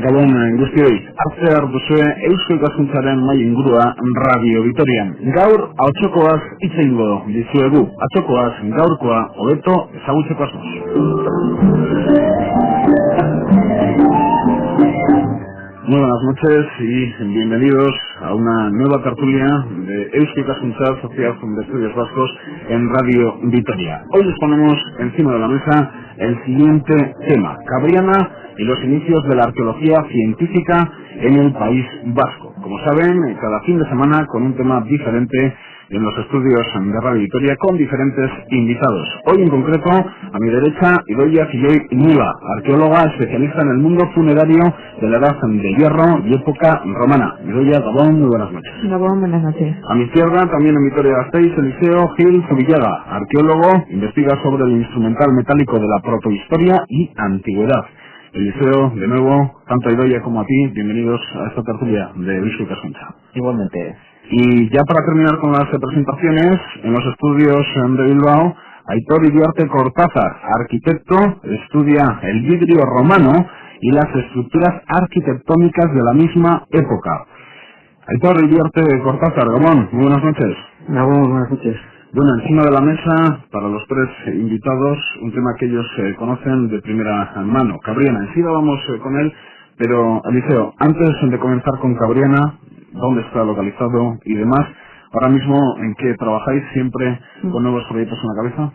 Gabon guztioi, hartzear duzue Eusko Ikaskuntzaren mai ingurua Radio Vitorian. Gaur ahotsokoaz hitz egingo dizuegu, atzokoaz gaurkoa hobeto ezagutzeko asmoz. Muy buenas noches y bienvenidos a una nueva tertulia de Eusko Ikaskuntza, Sociedad de Estudios Vascos en Radio Vitoria. Hoy les ponemos encima de la mesa el siguiente tema, Cabriana y los inicios de la arqueología científica en el País Vasco. Como saben, cada fin de semana con un tema diferente en los estudios de Radio Vitoria con diferentes invitados. Hoy en concreto, a mi derecha, Idoia Filloy Niva, arqueóloga especialista en el mundo funerario de la Edad de Hierro y época romana. Idoia, Gabón, muy buenas noches. Gabón, buenas noches. A mi izquierda, también en Vitoria-Gasteiz, Eliseo Gil Zubillaga, arqueólogo, investiga sobre el instrumental metálico de la protohistoria y antigüedad. Eliseo, de nuevo, tanto a Idoia como a ti, bienvenidos a esta tertulia de Eusko Ikaskuntza. Igualmente. Y ya para terminar con las presentaciones, en los estudios de Bilbao, Aitor Iriarte Cortázar, arquitecto, estudia el vidrio romano y las estructuras arquitectónicas de la misma época. Aitor Iriarte Cortázar, Gabón, muy buenas noches. Gabón, buenas noches. Bueno, encima de la mesa, para los tres invitados, un tema que ellos conocen de primera mano, Cabriana. Enseguida vamos con él, pero Eliseo, antes de comenzar con Cabriana, dónde está localizado y demás, ahora mismo en qué trabajáis, siempre con nuevos proyectos en la cabeza.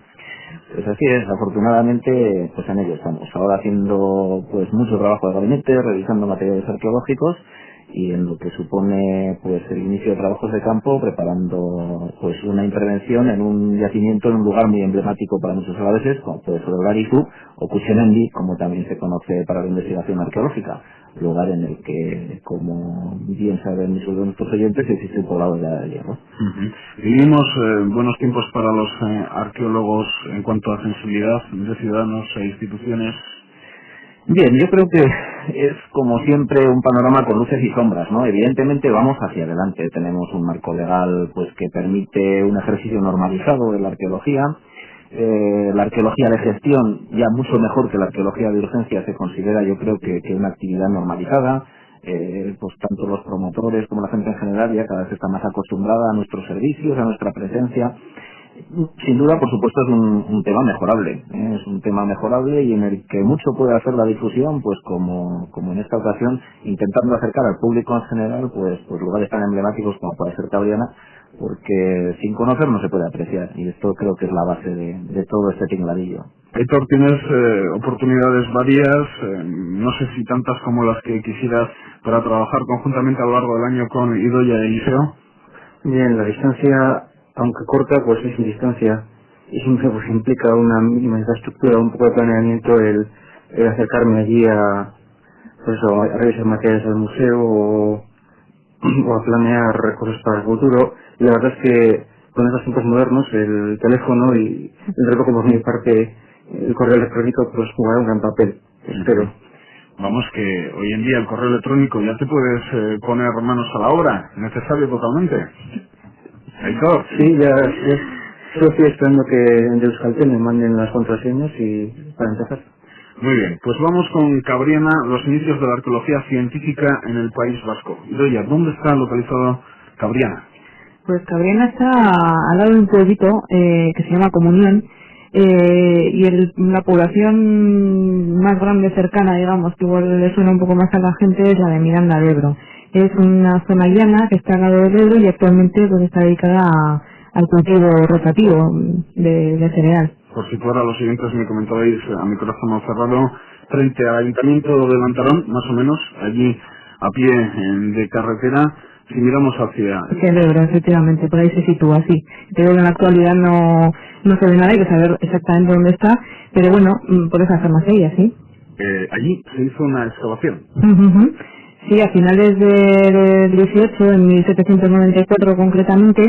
Pues así es, afortunadamente pues en ello estamos, ahora haciendo pues mucho trabajo de gabinete, revisando materiales arqueológicos y en lo que supone pues el inicio de trabajos de campo, preparando pues una intervención en un yacimiento en un lugar muy emblemático para muchos alaveses, como puede ser Olarizu o Cuchenendi, como también se conoce para la investigación arqueológica, lugar en el que, como bien saben muchos de nuestros oyentes, existe un poblado de la Edad de Hierro. Vivimos buenos tiempos para los arqueólogos en cuanto a sensibilidad de ciudadanos e instituciones. Bien, yo creo que es como siempre un panorama con luces y sombras, ¿no? Evidentemente vamos hacia adelante, tenemos un marco legal pues que permite un ejercicio normalizado de la arqueología. La arqueología de gestión, ya mucho mejor que la arqueología de urgencia, se considera yo creo que una actividad normalizada. Pues tanto los promotores como la gente en general ya cada vez está más acostumbrada a nuestros servicios, a nuestra presencia. Sin duda, por supuesto, es un tema mejorable, es un tema mejorable y en el que mucho puede hacer la difusión, pues como en esta ocasión, intentando acercar al público en general, pues lugares tan emblemáticos como puede ser Cabriana, porque sin conocer no se puede apreciar y esto creo que es la base de todo este tingladillo. Héctor, tienes oportunidades varias, no sé si tantas como las que quisieras para trabajar conjuntamente a lo largo del año con Idoia y Eliseo. Bien, la distancia, aunque corta, pues es sin distancia y siempre pues implica una mínima infraestructura, un poco de planeamiento, el acercarme allí a revisar materiales del museo o a planear cosas para el futuro. Y la verdad es que con estos tiempos modernos el teléfono y recojo por mi parte el correo electrónico pues jugará un gran papel, espero. Vamos, que hoy en día el correo electrónico ya te puedes poner manos a la obra, necesario totalmente. Aitor. Sí, ya solo estoy esperando que de Euskaltel me manden las contraseñas y para empezar. Muy bien, pues vamos con Cabriana, los inicios de la arqueología científica en el País Vasco. Idoia, ¿dónde está localizado Cabriana? Pues Cabriana está al lado de un pueblito que se llama Comunión y la población más grande cercana, digamos, que igual le suena un poco más a la gente, es la de Miranda de Ebro. Es una zona llana que está al lado del Ebro y actualmente pues está dedicada al cultivo rotativo de cereal. Por situar a los siguientes, me comentabais a micrófono cerrado, frente al Ayuntamiento de Lantarón, más o menos, allí a pie de carretera, si miramos hacia el Ebro, efectivamente, por ahí se sitúa, sí. Pero en la actualidad no se ve nada, hay que saber exactamente dónde está, pero bueno, por esa zona sería, sí. Allí se hizo una excavación. Sí, a finales del 18, en 1794 concretamente,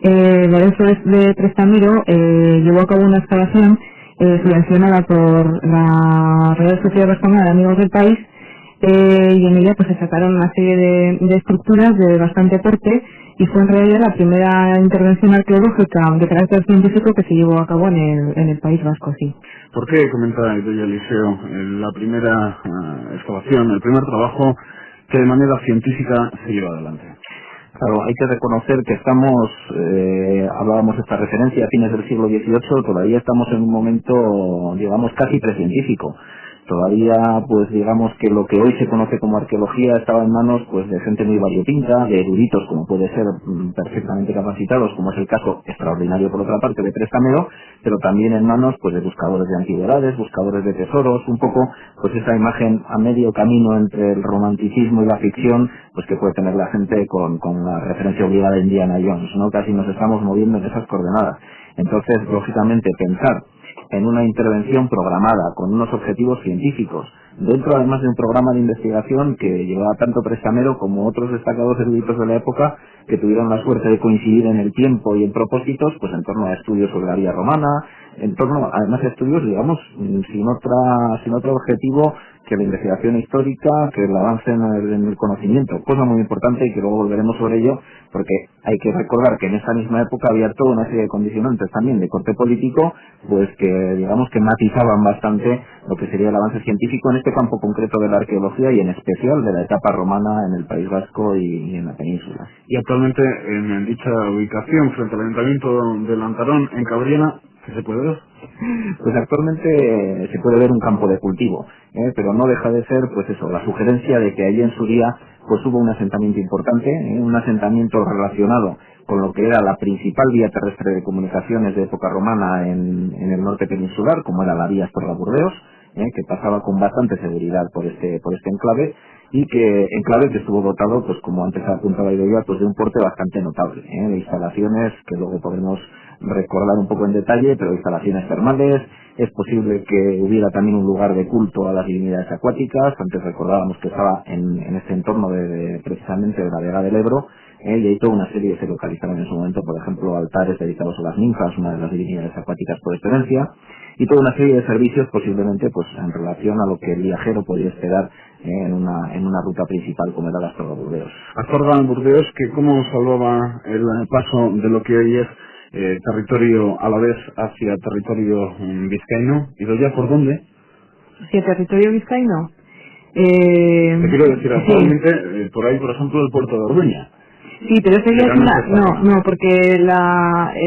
Lorenzo de Prestamiro llevó a cabo una excavación subvencionada por la Real Sociedad Vascongada de Amigos del País, y en ella pues se sacaron una serie de estructuras de bastante porte, y fue en realidad la primera intervención arqueológica de carácter científico que se llevó a cabo en el País Vasco, sí. ¿Por qué comenta Idoia Eliseo la primera excavación, el primer trabajo que de manera científica se lleva adelante? Claro, hay que reconocer que estamos, hablábamos de esta referencia a fines del siglo XVIII, todavía estamos en un momento, digamos, casi precientífico. Todavía, pues digamos que lo que hoy se conoce como arqueología estaba en manos pues de gente muy variopinta, de eruditos como puede ser perfectamente capacitados, como es el caso extraordinario por otra parte de Prestamero, pero también en manos pues de buscadores de antigüedades, buscadores de tesoros, un poco pues esa imagen a medio camino entre el romanticismo y la ficción, pues que puede tener la gente con la referencia obligada de Indiana Jones, ¿no? Casi nos estamos moviendo en esas coordenadas. Entonces, lógicamente, pensar en una intervención programada con unos objetivos científicos, dentro además de un programa de investigación que llevaba tanto Prestamero como otros destacados eruditos de la época que tuvieron la suerte de coincidir en el tiempo y en propósitos, pues en torno a estudios sobre la vía romana, en torno además a estudios, digamos, sin otro objetivo que la investigación histórica, que el avance en el conocimiento, cosa muy importante y que luego volveremos sobre ello, porque hay que recordar que en esa misma época había toda una serie de condicionantes también de corte político, pues que digamos que matizaban bastante lo que sería el avance científico en este campo concreto de la arqueología y en especial de la etapa romana en el País Vasco y en la península. Y actualmente en dicha ubicación, frente al Ayuntamiento de Lantarón, en Cabriena, ¿qué se puede ver? Pues actualmente se puede ver un campo de cultivo, pero no deja de ser, pues eso, la sugerencia de que allí en su día pues hubo un asentamiento importante, un asentamiento relacionado con lo que era la principal vía terrestre de comunicaciones de época romana en el norte peninsular, como era la vía Astorga-Burdeos, que pasaba con bastante seguridad por este enclave, y que enclave que estuvo dotado, pues como antes apuntaba Idoia, pues de un porte bastante notable, de instalaciones que luego podremos recordar un poco en detalle, pero instalaciones termales. Es posible que hubiera también un lugar de culto a las divinidades acuáticas. Antes recordábamos que estaba en este entorno precisamente de la Vega del Ebro, y hay toda una serie, se localizaron en su momento, por ejemplo, altares dedicados a las ninfas, una de las divinidades acuáticas por excelencia, y toda una serie de servicios posiblemente pues en relación a lo que el viajero podía esperar en una ruta principal como era la Astorga-Burdeos. Astorga-Burdeos, que cómo salvaba el paso de lo que hoy es territorio alavés hacia territorio vizcaíno, y ya por dónde? ¿Hacia territorio vizcaíno? Te quiero decir, actualmente, sí. por ahí, por ejemplo, el puerto de Orduña. Sí, pero eso ya es no, porque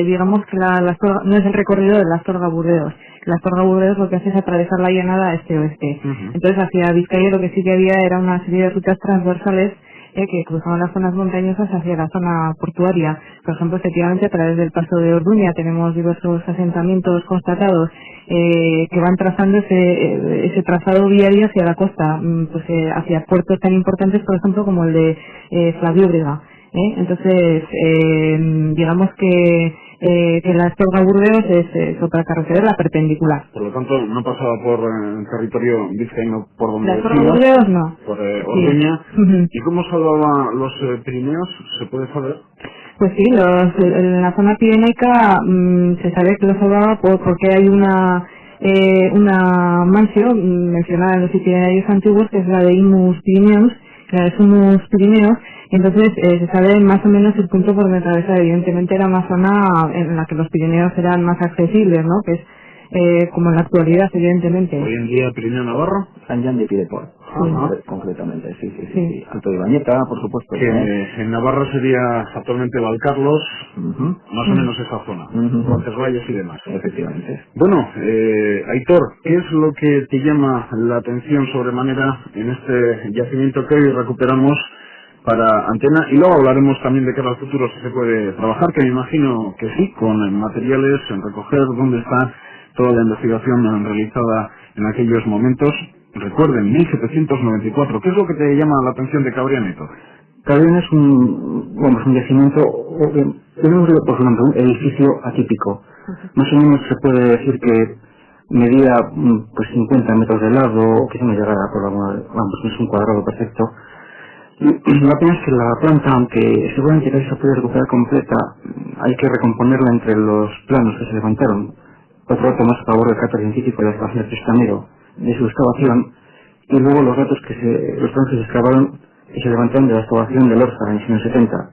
digamos que la Astorga no es el recorrido de la Astorga-Burdeos. La Astorga-Burdeos lo que hace es atravesar la llanada este-oeste. Entonces, hacia Vizcaya lo que sí que había era una serie de rutas transversales que cruzaban las zonas montañosas hacia la zona portuaria. Por ejemplo, efectivamente, a través del paso de Orduña tenemos diversos asentamientos constatados que van trazando ese trazado viario hacia la costa, pues hacia puertos tan importantes, por ejemplo, como el de Flavióbrega. Entonces, digamos que la Astorga-Burdeos es otra carretera, la perpendicular. Por lo tanto, no pasaba por territorio vizcaíno por donde la Astorga-Burdeos no. Por Orduña. Sí. ¿Y cómo salvaba los Pirineos? ¿Se puede saber? Pues sí, en la zona pirenaica se sabe que lo salvaba porque hay una mansión mencionada en los itinerarios antiguos, que es la de Imus Pirineus, la de Sumus Pirineos. Entonces se sabe más o menos el punto por donde atraviesa. Evidentemente era una zona en la que los Pirineos eran más accesibles, ¿no? Que es como en la actualidad, evidentemente. Hoy en día Pirineo Navarro. San Jean de Piedeport, concretamente, sí. Alto de Bañeta, por supuesto. Que en Navarra sería actualmente Valcarlos, más o menos esa zona, Roncesvalles y demás. Efectivamente. Bueno, Aitor, ¿qué es lo que te llama la atención sobremanera en este yacimiento que hoy recuperamos para Antena? Y luego hablaremos también de cara al futuro si se puede trabajar, que me imagino que sí, con materiales, en recoger dónde está toda la investigación realizada en aquellos momentos. Recuerden, 1794. ¿Qué es lo que te llama la atención de Cabriana, Aitor? Cabriana es un yacimiento, por su nombre, un edificio atípico. Más o menos se puede decir que medía pues 50 metros de lado, o quizá no llegara por alguna, no es un cuadrado perfecto. La pena es que la planta, aunque seguramente casi se puede recuperar completa, hay que recomponerla entre los planos que se levantaron. Otro dato más a favor del carácter científico de la excavación del Tristanero, de su excavación, y luego los datos los planos que se excavaron y se levantaron de la excavación del Orza en los años 70,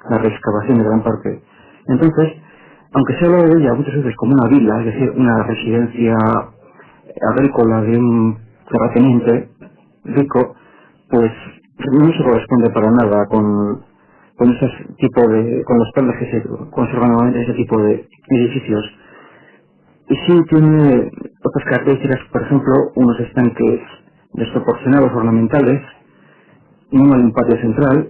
la reexcavación de gran parte. Entonces, aunque se habla de ella muchas veces como una vila, es decir, una residencia agrícola de un terrateniente rico, pues no se corresponde para nada con ese tipo con los planos que se conservan normalmente en ese tipo de edificios. Y sí tiene otras características, por ejemplo, unos estanques desproporcionados ornamentales, no hay un patio central,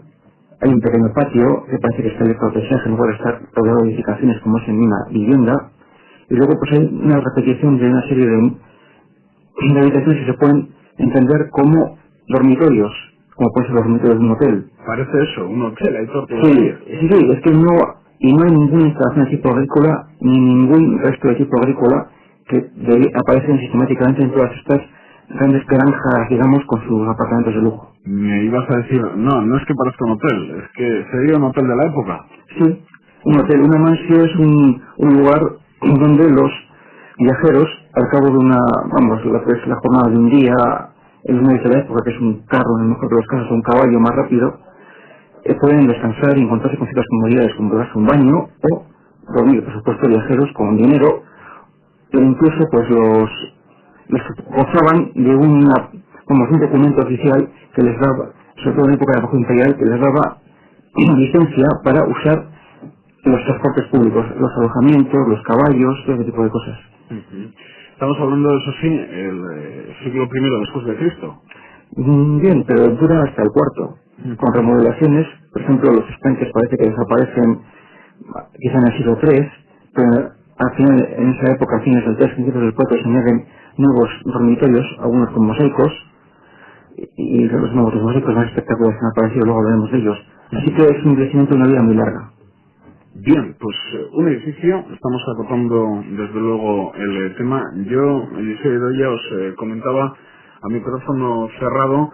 hay un pequeño patio que parece que está de protección, en lugar de estar rodeado de edificaciones como es en una vivienda, y luego pues hay una repetición de una serie de habitaciones que se pueden entender como dormitorios, como pueden ser los dormitorios de un hotel. Parece eso, un hotel, hay todo. Sí, es que no hay ninguna instalación de tipo agrícola, ni ningún resto de tipo agrícola que aparecen sistemáticamente en todas estas grandes granjas, digamos, con sus apartamentos de lujo. Me ibas a decir, no es que parezca un hotel, es que sería un hotel de la época. Sí, un hotel, una mansión es un lugar donde los viajeros, al cabo de la jornada de un día, en los medios de la época, que es un carro, en el mejor de los casos, un caballo más rápido, pueden descansar y encontrarse con ciertas comodidades, como darse un baño o dormir, por supuesto, viajeros con dinero, e incluso pues los gozaban de un documento oficial que les daba, sobre todo en época de la época imperial, que les daba licencia para usar los transportes públicos, los alojamientos, los caballos, todo ese tipo de cosas. Estamos hablando, eso sí, el siglo I después de Cristo. Bien, pero dura hasta el cuarto, con remodelaciones. Por ejemplo, los estanques parece que desaparecen quizá en el siglo III, pero al final, en esa época, a fines del 3, principios del 4, se añaden nuevos dormitorios, algunos con mosaicos, y los nuevos mosaicos más espectaculares que han aparecido, luego hablaremos de ellos. Así que es un crecimiento de una vida muy larga. Bien, pues un edificio, estamos acotando desde luego el tema. Yo, Eliseo Idoia, os comentaba a micrófono cerrado,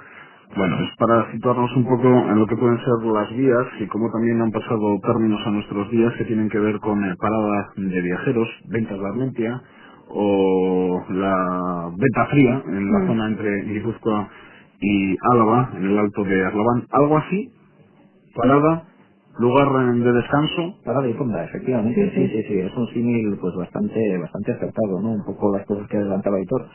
bueno, es para situarnos un poco en lo que pueden ser las vías y cómo también han pasado términos a nuestros días que tienen que ver con parada de viajeros, ventas de Armentia o la venta fría en la zona entre Guipúzcoa y Álava, en el Alto de Arlabán, algo así, parada, lugar de descanso. Parada y fonda, efectivamente, sí, es un símil pues bastante acertado, ¿no? Un poco las cosas que adelantaba Aitor,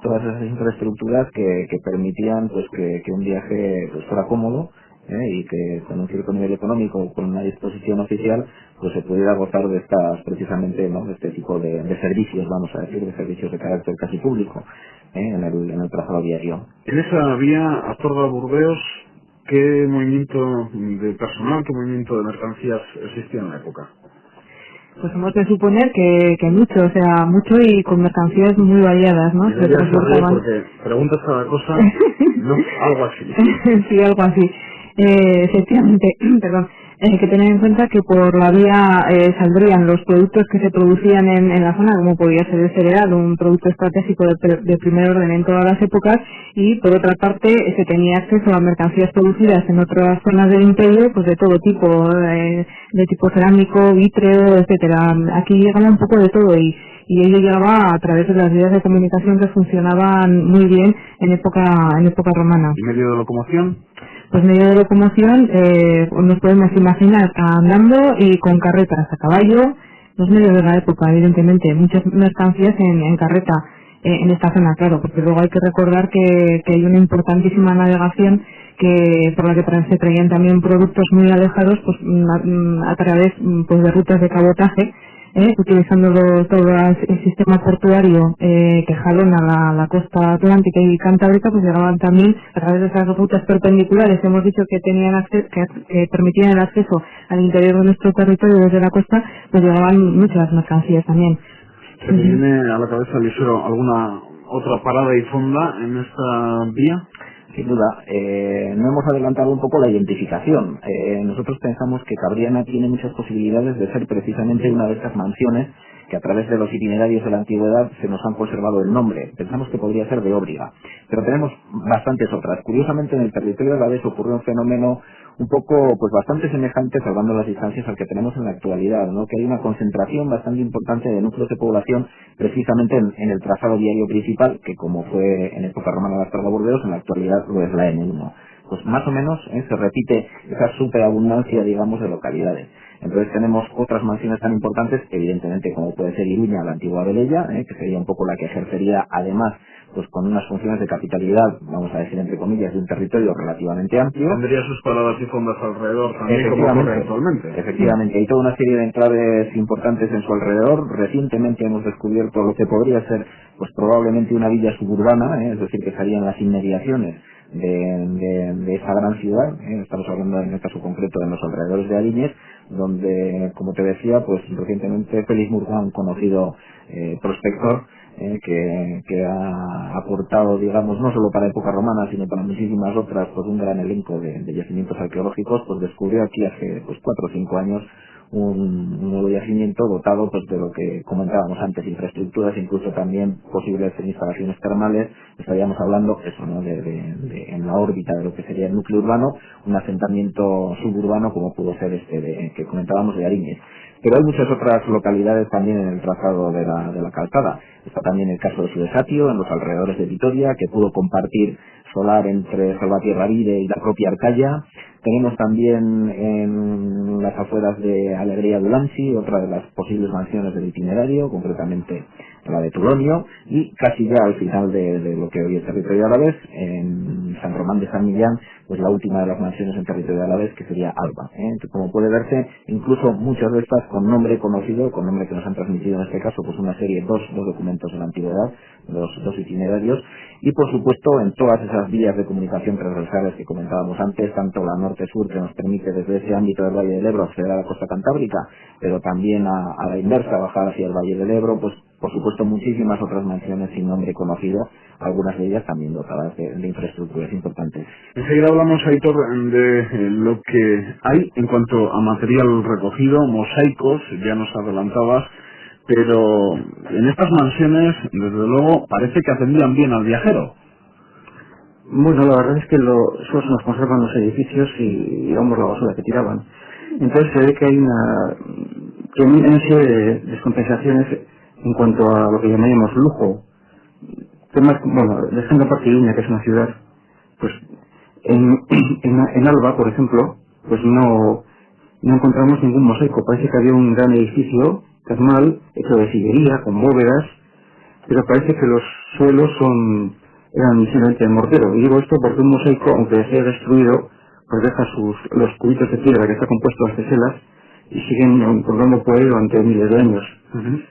todas esas infraestructuras que permitían pues que un viaje pues fuera cómodo, y que con un cierto nivel económico, con una disposición oficial, pues se pudiera gozar de estas, precisamente, ¿no?, de este tipo de servicios, vamos a decir, de servicios de carácter casi público, en el trazado diario. En esa vía, Astorga-Burdeos, ¿qué movimiento de personal, qué movimiento de mercancías existía en la época? Pues hemos de suponer que mucho, o sea, mucho y con mercancías muy variadas, ¿no? Se transportaban. Porque preguntas cada cosa, no, algo así. Sí, algo así. Efectivamente, perdón, hay que tener en cuenta que por la vía saldrían los productos que se producían en la zona, como podría ser el cereal, un producto estratégico de primer orden en todas las épocas, y por otra parte se tenía acceso a mercancías producidas en otras zonas del imperio, pues de todo tipo, de tipo cerámico, vítreo, etcétera. Aquí llegaba un poco de todo y ello llegaba a través de las vías de comunicación que funcionaban muy bien en época romana. ¿Y medio de locomoción? Pues medio de locomoción, nos podemos imaginar andando y con carretas a caballo, los medios de la época, evidentemente, muchas mercancías en carreta en esta zona, claro, porque luego hay que recordar que hay una importantísima navegación por la que se traían también productos muy alejados, pues a través pues de rutas de cabotaje, utilizando todo el sistema portuario que jalona la costa atlántica y cantábrica, pues llegaban también a través de esas rutas perpendiculares. Hemos dicho que tenían acceso, que permitían el acceso al interior de nuestro territorio desde la costa, pues llegaban muchas mercancías también. ¿Se te viene a la cabeza, Eliseo, alguna otra parada y fonda en esta vía? Sin duda, no hemos adelantado un poco la identificación. Nosotros pensamos que Cabriana tiene muchas posibilidades de ser precisamente una de estas mansiones que a través de los itinerarios de la antigüedad se nos han conservado el nombre. Pensamos que podría ser de Óbriga, pero tenemos bastantes otras. Curiosamente, en el territorio de Alavés ocurrió un fenómeno un poco, pues bastante semejante, salvando las distancias, al que tenemos en la actualidad, ¿no? Que hay una concentración bastante importante de núcleos de población precisamente en el trazado viario principal, que como fue en época romana la Astorga-Burdeos, en la actualidad lo es la N1. Pues más o menos se repite esa superabundancia, digamos, de localidades. Entonces tenemos otras mansiones tan importantes, evidentemente, como puede ser Iruña, la antigua Velella, que sería un poco la que ejercería, además, pues con unas funciones de capitalidad, vamos a decir entre comillas, de un territorio relativamente amplio. Tendría sus paradas y fondas alrededor también, como ocurre actualmente. Efectivamente, hay toda una serie de enclaves importantes en su alrededor. Recientemente hemos descubierto lo que podría ser, pues probablemente una villa suburbana, es decir, que estaría en las inmediaciones de esa gran ciudad. Estamos hablando en el caso concreto de los alrededores de Ariñez, donde, como te decía, pues recientemente Félix Murga, un conocido prospector, que ha aportado, digamos, no solo para época romana, sino para muchísimas otras, pues un gran elenco de yacimientos arqueológicos, pues descubrió aquí hace pues 4 o 5 años un nuevo yacimiento dotado, pues de lo que comentábamos antes, infraestructuras, incluso también posibles instalaciones termales. Estaríamos hablando eso, ¿no? En la órbita de lo que sería el núcleo urbano, un asentamiento suburbano como pudo ser que comentábamos de Ariñez. Pero hay muchas otras localidades también en el trazado de la calzada. Está también el caso de Sudesatio, en los alrededores de Vitoria, que pudo compartir solar entre Salvatierra-Vide y la propia Arcaya. Tenemos también en las afueras de Alegría de Ulanchi, otra de las posibles mansiones del itinerario, concretamente la de Tulonio, y casi ya al final de lo que hoy es territorio alavés, en San Román de San Millán, pues la última de las mansiones en territorio alavés, que sería Alba. Que como puede verse, incluso muchas de estas con nombre conocido, con nombre que nos han transmitido en este caso, pues una serie, dos documentos de la antigüedad, dos itinerarios, y por supuesto en todas esas vías de comunicación transversales que comentábamos antes, tanto la norte-sur, que nos permite desde ese ámbito del Valle del Ebro acceder a la costa cantábrica, pero también a la inversa, bajar hacia el Valle del Ebro, pues por supuesto muchísimas otras mansiones sin nombre conocido, algunas de ellas también dotadas de infraestructuras importantes. Enseguida hablamos, Aitor, de lo que hay en cuanto a material recogido, mosaicos, ya nos adelantabas, pero en estas mansiones, desde luego, parece que atendían bien al viajero. Bueno, la verdad es que solo se nos conservan los edificios y digamos la basura que tiraban. Entonces se ve que hay una serie de descompensaciones en cuanto a lo que llamaríamos lujo. Temas, bueno, dejando aparte Iruña, que es una ciudad, pues en Alba, por ejemplo, pues no encontramos ningún mosaico. Parece que había un gran edificio termal hecho de sillería, con bóvedas, pero parece que los suelos eran simplemente de mortero. Y digo esto porque un mosaico, aunque sea destruido, pues deja los cubitos de piedra que está compuesto de teselas y siguen encontrando por ahí durante miles de años.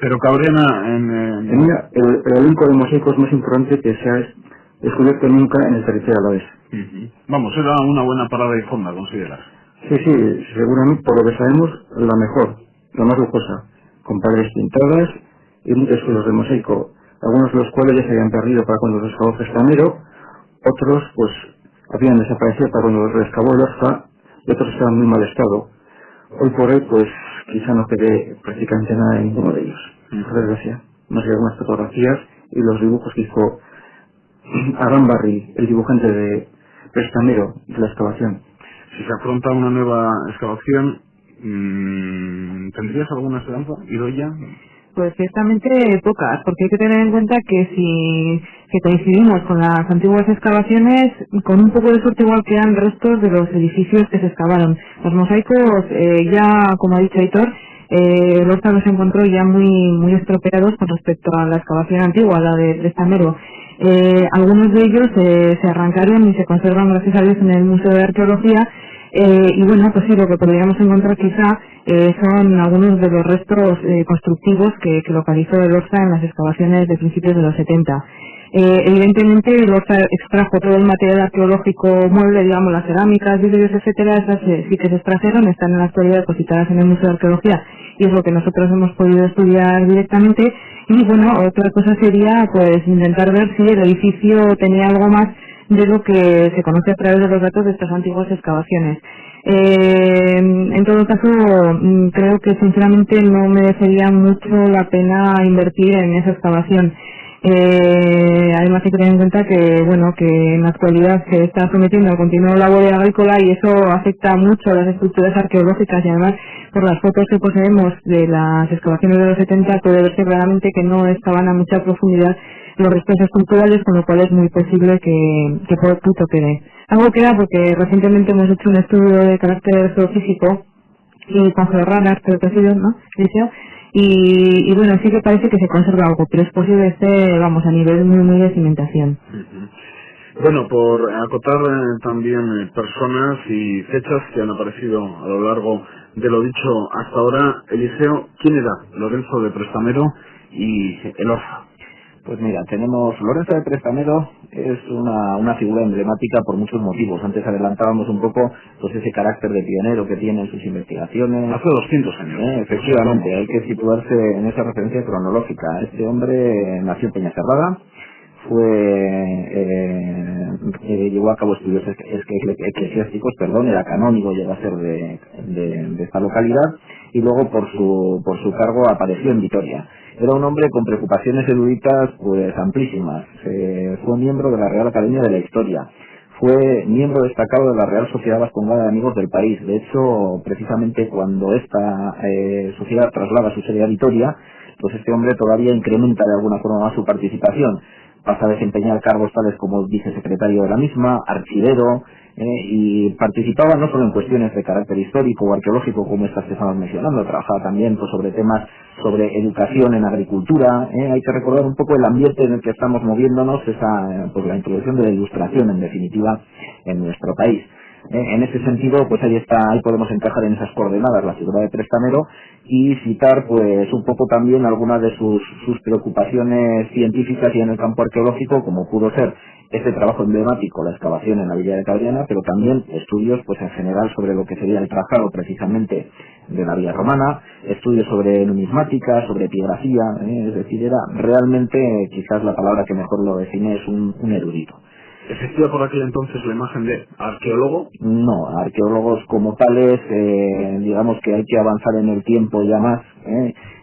Pero Cabrera el elenco de mosaicos más importante que se ha descubierto nunca en el territorio alavés. Vamos, era una buena parada y fonda, ¿consideras? Sí, seguramente, por lo que sabemos, la mejor, la más lujosa, con paredes pintadas y muchos suelos de mosaico, algunos de los cuales ya se habían perdido para cuando los excavó Gestamero, otros pues habían desaparecido para cuando los excavó el Orfa, y otros estaban en muy mal estado. Hoy por hoy, pues quizá no quede prácticamente nada en ninguno de ellos, por desgracia. No sé, algunas fotografías y los dibujos que hizo Arambarri, el dibujante de Gestamero, de la excavación. Si se afronta una nueva excavación, ¿tendrías alguna esperanza, Idoia? Pues ciertamente pocas, porque hay que tener en cuenta que si coincidimos con las antiguas excavaciones, con un poco de suerte igual quedan restos de los edificios que se excavaron. Los mosaicos, ya como ha dicho Aitor, Lorca los encontró ya muy estropeados con respecto a la excavación antigua, la de Estamero. Algunos de ellos se arrancaron y se conservan, gracias a Dios, en el Museo de Arqueología. Y bueno, pues sí, lo que podríamos encontrar quizá son algunos de los restos constructivos que localizó el Orza en las excavaciones de principios de los 70. Evidentemente el Orza extrajo todo el material arqueológico mueble, digamos las cerámicas, vidrios, etcétera, esas sí que se extrajeron, están en la actualidad depositadas en el Museo de Arqueología y es lo que nosotros hemos podido estudiar directamente. Y bueno, otra cosa sería pues intentar ver si el edificio tenía algo más de lo que se conoce a través de los datos de estas antiguas excavaciones. En todo caso, creo que sinceramente no merecería mucho la pena invertir en esa excavación. Además hay que tener en cuenta que bueno, que en la actualidad se está sometiendo al continuo labor agrícola y eso afecta mucho a las estructuras arqueológicas, y además por las fotos que poseemos de las excavaciones de los 70 puede verse claramente que no estaban a mucha profundidad los restos estructurales, con lo cual es muy posible que poquito quede. Algo queda porque recientemente hemos hecho un estudio de carácter geofísico y con georranas, creo que ha sido, ¿no? Liceo. Y bueno, sí que parece que se conserva algo, pero es posible esté, vamos, a nivel muy de cimentación. Bueno, por acotar también personas y fechas que han aparecido a lo largo de lo dicho hasta ahora, Eliseo, ¿quién era Lorenzo de Prestamero y Elorza? Pues mira, tenemos Lorenzo de Prestamero, es una figura emblemática por muchos motivos. Antes adelantábamos un poco pues ese carácter de pionero que tiene en sus investigaciones. Hace 200 años. Efectivamente, hay que situarse en esa referencia cronológica. Este hombre nació en Peñacerrada, llevó a cabo estudios eclesiásticos, era canónigo, llegó a ser de esta localidad, y luego por su cargo apareció en Vitoria. Era un hombre con preocupaciones eruditas pues amplísimas. Fue miembro de la Real Academia de la Historia. Fue miembro destacado de la Real Sociedad Vascongada de Amigos del País. De hecho, precisamente cuando esta sociedad traslada su sede a Vitoria, pues este hombre todavía incrementa de alguna forma más su participación. Pasa a desempeñar cargos tales como vicesecretario de la misma, archivero, y participaba no solo en cuestiones de carácter histórico o arqueológico como estas que estamos mencionando, trabajaba también pues, sobre temas sobre educación en agricultura. Hay que recordar un poco el ambiente en el que estamos moviéndonos, pues la introducción de la ilustración en definitiva en nuestro país. En ese sentido, pues ahí podemos encajar en esas coordenadas la figura de Prestamero y citar pues un poco también algunas de sus preocupaciones científicas y en el campo arqueológico, como pudo ser este trabajo emblemático, la excavación en la villa de Cabriana, pero también estudios pues en general sobre lo que sería el trazado precisamente de la vía romana, estudios sobre numismática, sobre epigrafía, es decir, era realmente, quizás la palabra que mejor lo define es un erudito. ¿Existía por aquel entonces la imagen de arqueólogo? No, arqueólogos como tales, digamos que hay que avanzar en el tiempo ya más,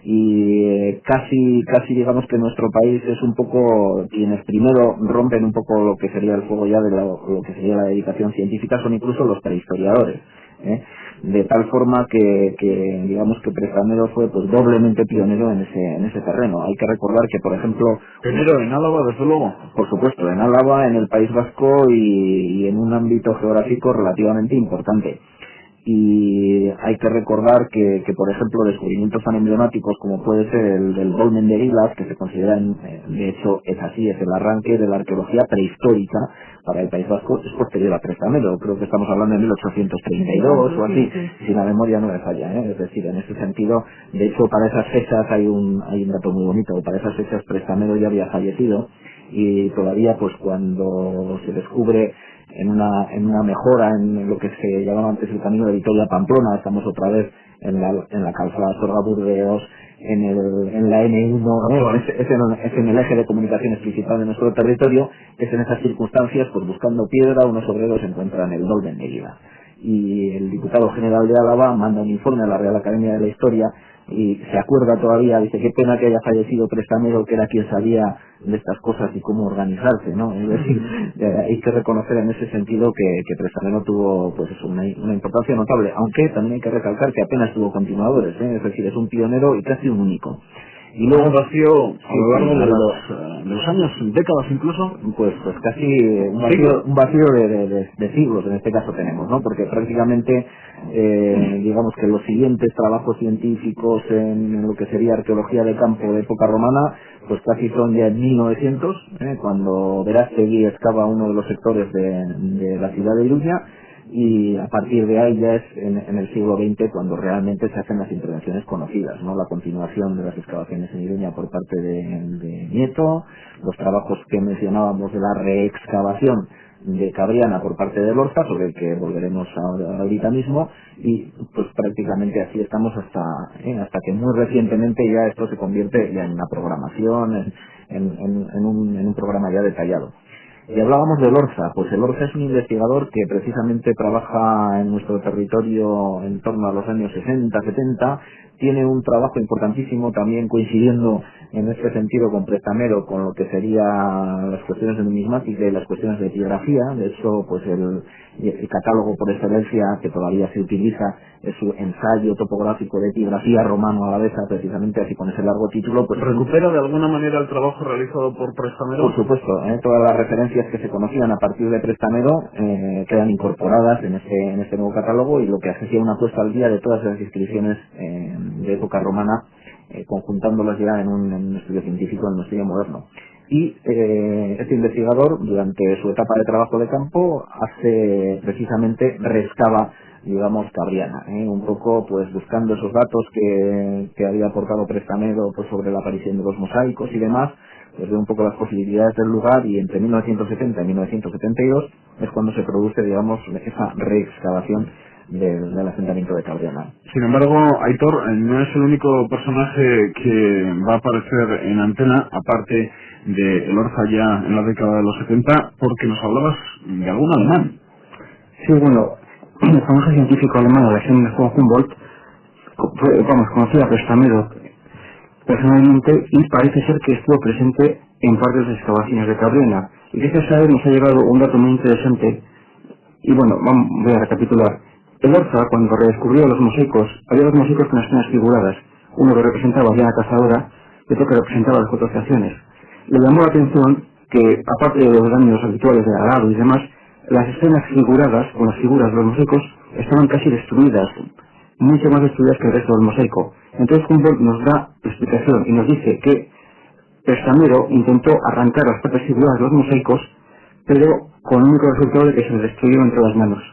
y casi digamos que nuestro país es un poco quienes primero rompen un poco lo que sería el fuego ya de lo que sería la dedicación científica, son incluso los prehistoriadores, de tal forma que digamos que Prestamero fue pues doblemente pionero en ese terreno. Hay que recordar que, por ejemplo, pionero en Álava, desde luego, por supuesto, en Álava, en el País Vasco y en un ámbito geográfico relativamente importante. Y hay que recordar que por ejemplo, descubrimientos tan emblemáticos como puede ser el del Dolmen de Guilas, que se consideran, de hecho es así, es el arranque de la arqueología prehistórica para el País Vasco, es posterior a Prestamero. Creo que estamos hablando de 1832 o así, si la memoria no me falla, es decir, en ese sentido, de hecho para esas fechas hay un dato muy bonito, para esas fechas Prestamero ya había fallecido, y todavía pues cuando se descubre en una mejora en lo que se llamaba antes el camino de Vitoria-Pamplona, estamos otra vez en la calzada Sorga-Burdeos, en la N1, es en el eje de comunicaciones principal de nuestro territorio. Es en esas circunstancias, pues buscando piedra, unos obreros encuentran el Dolmen de Guilas. Y el diputado general de Álava manda un informe a la Real Academia de la Historia y se acuerda todavía, dice, qué pena que haya fallecido Prestamero, que era quien sabía de estas cosas y cómo organizarse, ¿no? Es decir, hay que reconocer en ese sentido que Prestamero tuvo pues una importancia notable, aunque también hay que recalcar que apenas tuvo continuadores, es decir, es un pionero y casi un único. Y luego vacío a lo largo de los años, décadas incluso, pues casi un vacío de siglos en este caso tenemos, ¿no? Porque prácticamente digamos que los siguientes trabajos científicos en lo que sería arqueología de campo de época romana, pues casi son ya en 1900, cuando Verástegui excava uno de los sectores de la ciudad de Iruña, y a partir de ahí ya es en el siglo XX cuando realmente se hacen las intervenciones conocidas, ¿no? La continuación de las excavaciones en Iruña por parte de Nieto, los trabajos que mencionábamos de la reexcavación de Cabriana por parte de Lorza, sobre el que volveremos ahorita mismo, y pues prácticamente así estamos hasta que muy recientemente ya esto se convierte ya en una programación, en un programa ya detallado. Y hablábamos del ORZA, pues el ORZA es un investigador que precisamente trabaja en nuestro territorio en torno a los años 60, 70, tiene un trabajo importantísimo también coincidiendo en este sentido con Prestamero, con lo que serían las cuestiones de numismática y las cuestiones de epigrafía. De hecho, pues el catálogo por excelencia que todavía se utiliza es su ensayo topográfico de epigrafía romano-alavesa, precisamente así con ese largo título. Pues ¿Recupera de alguna manera el trabajo realizado por Prestamero? por supuesto, todas las referencias que se conocían a partir de Prestamero quedan incorporadas en este nuevo catálogo, y lo que hace es una puesta al día de todas las inscripciones de época romana, conjuntándolas ya en un estudio científico, en un estudio moderno. Y este investigador, durante su etapa de trabajo de campo, rescava, digamos, Cabriana, un poco pues buscando esos datos que había aportado Prestamero pues sobre la aparición de los mosaicos y demás, pues ve un poco las posibilidades del lugar, y entre 1970 y 1972 es cuando se produce, digamos, esa reexcavación del asentamiento de Cabriana. Sin embargo, Aitor no es el único personaje que va a aparecer en antena, aparte de el ORZA ya en la década de los 70, porque nos hablabas de algún alemán. Sí, bueno, el famoso científico alemán Alexander von Humboldt conocía a Prestamero personalmente, y parece ser que estuvo presente en parte de las excavaciones de Cabriana. Y gracias a él nos ha llegado un dato muy interesante. Y bueno, voy a recapitular. El ORZA, cuando redescubrió los mosaicos, había dos mosaicos con escenas figuradas, uno que representaba a Diana Cazadora y otro que representaba las cuatro estaciones. Le llamó la atención que, aparte de los daños habituales de arado y demás, las escenas figuradas, con las figuras de los mosaicos, estaban casi destruidas, mucho más destruidas que el resto del mosaico. Entonces Humboldt nos da la explicación y nos dice que Prestamero intentó arrancar las partes figuradas de los mosaicos, pero con el único resultado de que se les destruyeron entre las manos.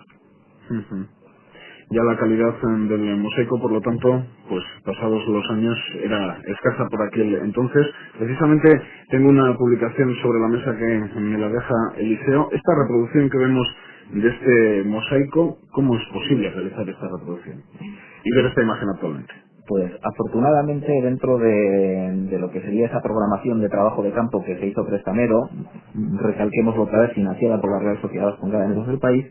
Ya la calidad del mosaico, por lo tanto, pues pasados los años, era escasa por aquel entonces. Precisamente tengo una publicación sobre la mesa que me la deja Eliseo. Esta reproducción que vemos de este mosaico, ¿cómo es posible realizar esta reproducción y ver esta imagen actualmente? Pues afortunadamente, dentro de lo que sería esa programación de trabajo de campo que se hizo Prestamero, recalquémoslo otra vez, financiada por la Real Sociedad Vascongada de Negocios del País,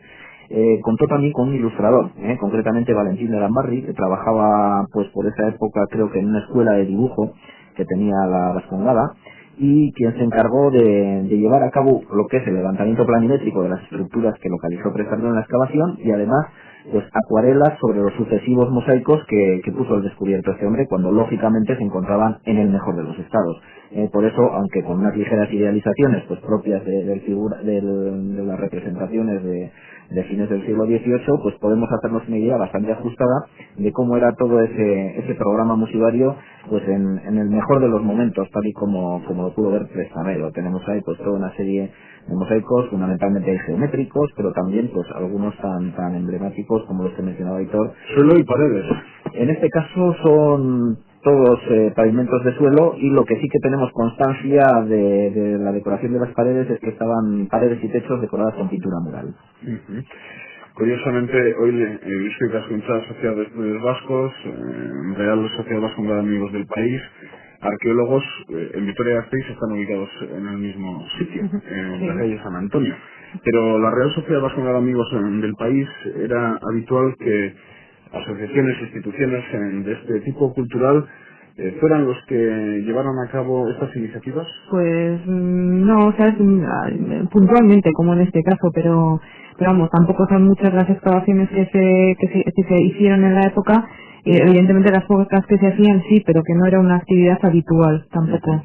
contó también con un ilustrador, concretamente Valentín de Lambarri, que trabajaba pues por esa época, creo que en una escuela de dibujo que tenía la Vascongada, y quien se encargó de llevar a cabo lo que es el levantamiento planimétrico de las estructuras que localizó Prestamero en la excavación, y además pues acuarelas sobre los sucesivos mosaicos que puso al descubierto este hombre, cuando lógicamente se encontraban en el mejor de los estados. Por eso, aunque con unas ligeras idealizaciones pues propias de las representaciones de fines del siglo XVIII, pues podemos hacernos una idea bastante ajustada de cómo era todo ese programa musivario pues en el mejor de los momentos, tal y como lo pudo ver Prestamero. Tenemos ahí pues toda una serie de mosaicos, fundamentalmente geométricos, pero también pues algunos tan emblemáticos como los que mencionaba Aitor. Suelo y paredes. En este caso son todos pavimentos de suelo, y lo que sí que tenemos constancia de la decoración de las paredes es que estaban paredes y techos decoradas con pintura mural. Curiosamente, hoy Eusko Ikaskuntza, Sociedad de Estudios Vascos, Real Sociedad Vascongada de Amigos del País, arqueólogos en Vitoria-Gasteiz están ubicados en el mismo sitio, en la calle San Antonio. Pero la Real Sociedad Vascongada de Amigos del País, era habitual que asociaciones, instituciones de este tipo cultural fueran los que llevaran a cabo estas iniciativas. Pues no, o sea, puntualmente como en este caso, pero vamos, tampoco son muchas las excavaciones que se hicieron en la época. Evidentemente las pocas que se hacían sí, pero que no era una actividad habitual tampoco.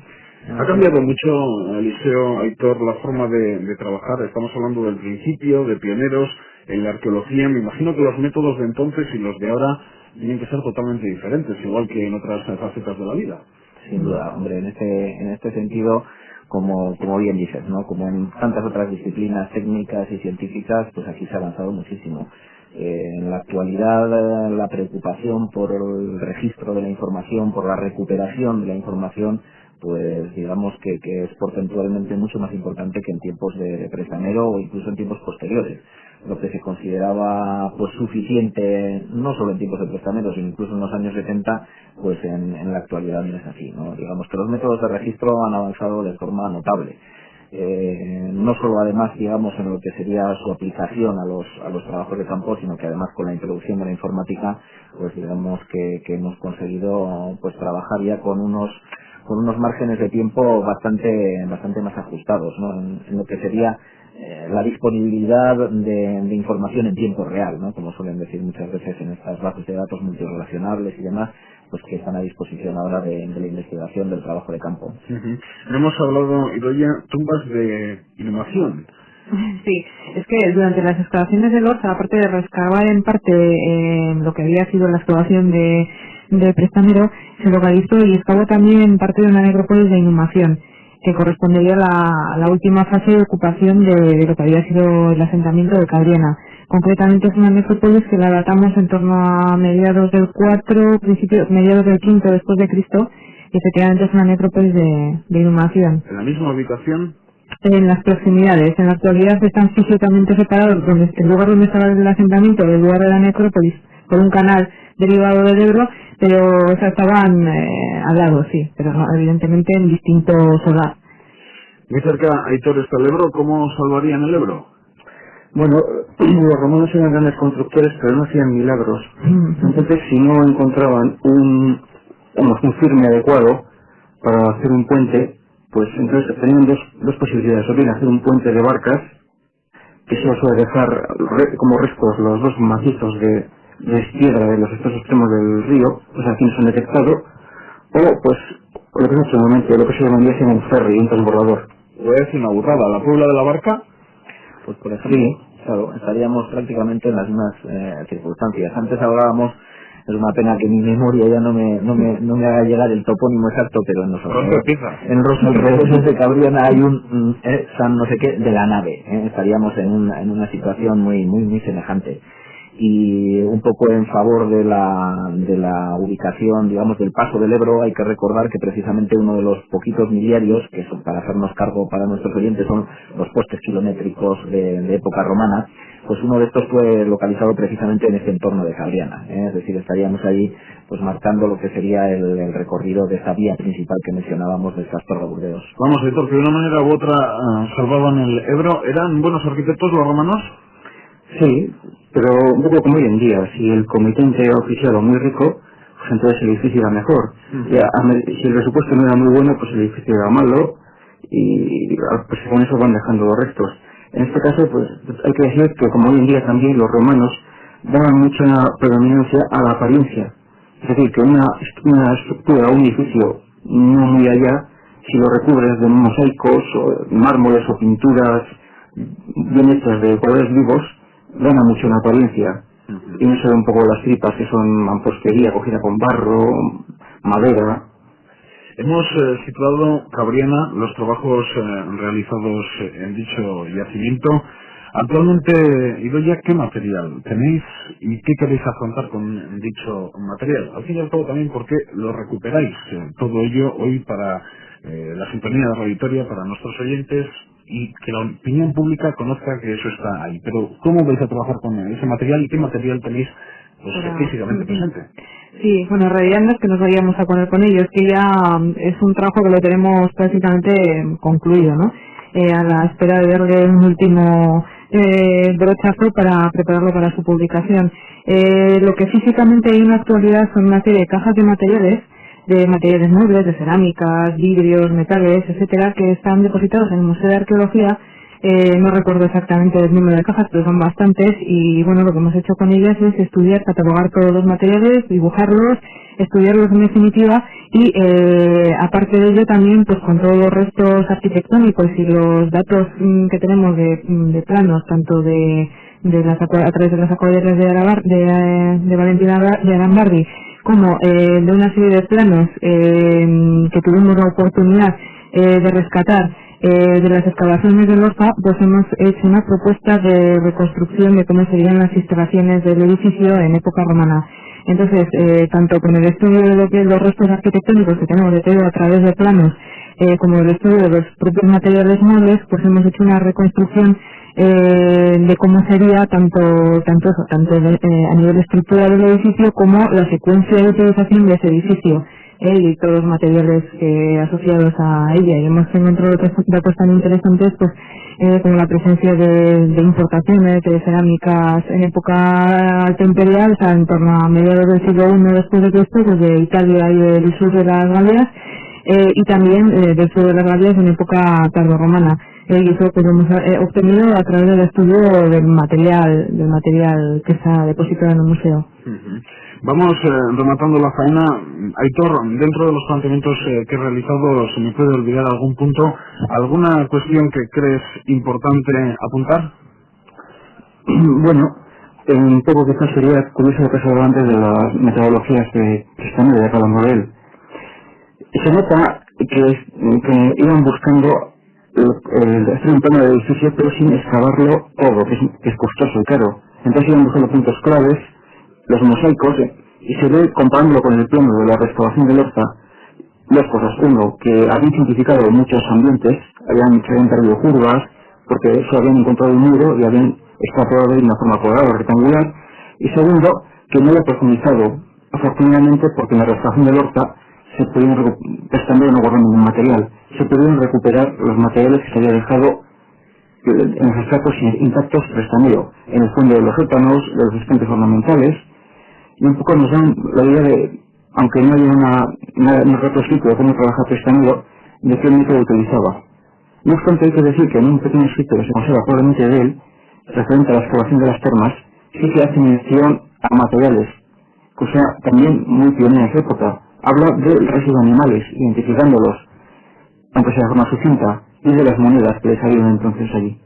Ha cambiado mucho, Eliseo, Aitor, la forma de trabajar. Estamos hablando del principio, de pioneros en la arqueología. Me imagino que los métodos de entonces y los de ahora tienen que ser totalmente diferentes, igual que en otras facetas de la vida. Sin duda, hombre, en este sentido, como bien dices, ¿no? Como en tantas otras disciplinas técnicas y científicas, pues aquí se ha avanzado muchísimo. En la actualidad, la preocupación por el registro de la información, por la recuperación de la información, pues digamos que es porcentualmente mucho más importante que en tiempos de Prestamero o incluso en tiempos posteriores. Lo que se consideraba pues suficiente, no solo en tiempos de Prestamero, sino incluso en los años 70, pues en la actualidad no es así, ¿no? Digamos que los métodos de registro han avanzado de forma notable. no solo además, digamos, en lo que sería su aplicación a los trabajos de campo, sino que además con la introducción de la informática, pues digamos que hemos conseguido pues trabajar ya con unos márgenes de tiempo bastante más ajustados, ¿no? En lo que sería la disponibilidad de información en tiempo real, ¿no? Como suelen decir muchas veces en estas bases de datos multirrelacionables y demás, pues que están a disposición ahora de la investigación del trabajo de campo. Hemos hablado, Idoia, tumbas de inhumación. Sí, es que durante las excavaciones del Orza, aparte de rescabar en parte lo que había sido la excavación de Prestamero, se localizó y excavó también parte de una necrópolis de inhumación, que correspondería a la última fase de ocupación de lo que había sido el asentamiento de Cabriena. Concretamente es una necrópolis que la datamos en torno a mediados del 4, mediados del 5 después de Cristo, y efectivamente es una necrópolis de inhumación. ¿En la misma ubicación? En las proximidades. En la actualidad están físicamente separados el lugar donde estaba el asentamiento del lugar de la necrópolis por un canal derivado del Ebro, pero estaban al lado, sí, pero no, evidentemente en distintos hogares. Muy cerca, Aitor, está el Ebro. ¿Cómo salvarían el Ebro? Bueno, los romanos eran grandes constructores, pero no hacían milagros. Entonces, si no encontraban un firme adecuado para hacer un puente, pues entonces tenían dos posibilidades. O bien hacer un puente de barcas, que solo suele dejar como restos los dos macizos de piedra de los extremos del río, pues aquí no se han detectado, o pues lo que es normalmente lo que se llamaría un ferry, un transbordador. Voy a decir una burrada, ¿la Puebla de la Barca? Pues por ejemplo, sí, claro, estaríamos prácticamente en las mismas circunstancias. Antes hablábamos, es una pena que mi memoria ya no me haga llegar el topónimo exacto, pero en los alrededores de Cabriana hay un San no sé qué de la nave, estaríamos en una situación muy semejante. Y un poco en favor de la ubicación, digamos, del paso del Ebro, hay que recordar que precisamente uno de los poquitos miliarios, que son, para hacernos cargo para nuestros oyentes, son los postes kilométricos de época romana, pues uno de estos fue localizado precisamente en este entorno de Cabriana, es decir, estaríamos ahí pues marcando lo que sería el recorrido de esa vía principal que mencionábamos de Castor de Burdeos. Vamos, Héctor, que de una manera u otra salvaban el Ebro. ¿Eran buenos arquitectos los romanos? Sí, pero un poco como hoy en día, si el comitente era oficial o muy rico, pues entonces el edificio era mejor. Si el presupuesto no era muy bueno, pues el edificio era malo, y pues con eso van dejando los restos. En este caso, pues hay que decir que como hoy en día también los romanos daban mucha predominancia a la apariencia. Es decir, que una estructura o un edificio no muy allá, si lo recubres de mosaicos, o mármoles o pinturas bien hechas de colores vivos, gana mucho en apariencia. Y no se ve un poco las tripas, que son mampostería cogida con barro, madera. Hemos situado, Cabriana, los trabajos realizados en dicho yacimiento. Actualmente, Idoia, ¿qué material tenéis y qué queréis afrontar con dicho material? Al fin y al cabo también, ¿por qué lo recuperáis? Todo ello hoy para la sintonía de Radio Vitoria, para nuestros oyentes, y que la opinión pública conozca que eso está ahí. Pero, ¿cómo vais a trabajar con ese material y qué material tenéis pues, físicamente presente? Sí, bueno, en realidad no es que nos vayamos a poner con ello, es que ya es un trabajo que lo tenemos prácticamente concluido, ¿no? A la espera de darle un último brochazo para prepararlo para su publicación. Lo que físicamente hay en la actualidad son una serie de cajas de materiales muebles, de cerámicas, vidrios, metales, etcétera, que están depositados en el Museo de Arqueología. No recuerdo exactamente el número de cajas, pero son bastantes, y bueno, lo que hemos hecho con ellas es estudiar, catalogar todos los materiales, dibujarlos, estudiarlos en definitiva, y aparte de ello también pues con todos los restos arquitectónicos y los datos que tenemos de planos, tanto a través de las acuarelas de Valentina de Arambardi, como de una serie de planos que tuvimos la oportunidad de rescatar de las excavaciones del Orza, pues hemos hecho una propuesta de reconstrucción de cómo serían las instalaciones del edificio en época romana. Entonces, tanto con el estudio de lo que los restos arquitectónicos que tenemos detalles a través de planos, como el estudio de los propios materiales muebles, pues hemos hecho una reconstrucción de cómo sería tanto a nivel estructural del edificio como la secuencia de utilización de ese edificio. y todos los materiales asociados a ella. Y hemos encontrado otros datos tan interesantes, pues como la presencia de importaciones de cerámicas en época alta imperial, o sea, en torno a mediados del siglo I después de Cristo, desde Italia y del sur de las Galias, y también del sur de las Galias en época tardorromana. Y eso pues lo hemos obtenido a través del estudio del material que está depositado en el museo. Vamos rematando la faena. Aitor, dentro de los planteamientos que he realizado, ¿se me puede olvidar algún punto? ¿Alguna cuestión que crees importante apuntar? Bueno, un poco quizás sería curioso lo que se hablaba antes de las metodologías de Tristano y de Calamorel. Se nota que iban buscando hacer un plano del edificio, pero sin excavarlo todo, que es costoso y caro. Entonces iban buscando puntos claves, los mosaicos, y se ve comparándolo con el plano de la restauración del Orza, dos cosas. Uno, que habían simplificado muchos ambientes, se habían perdido curvas, porque eso habían encontrado un muro y habían extrapolado de una forma cuadrada o rectangular. Y segundo, que no había profundizado, afortunadamente, porque en la restauración del Orza se pudieron no guardar ningún material, se pudieron recuperar los materiales que se había dejado en los estratos intactos Prestameo, en el fondo de los sótanos, de los estanques ornamentales, y un poco nos dan la idea de, aunque no haya un reto escrito de cómo trabaja Prestameo, de qué método utilizaba. No obstante, hay que decir que en un pequeño escrito que se conserva probablemente de él, referente a la excavación de las termas, sí que hace mención a materiales, cosa también muy pionera en su época. Habla del resto de animales, identificándolos, aunque sea de forma sucinta, y de las monedas que le salieron entonces allí.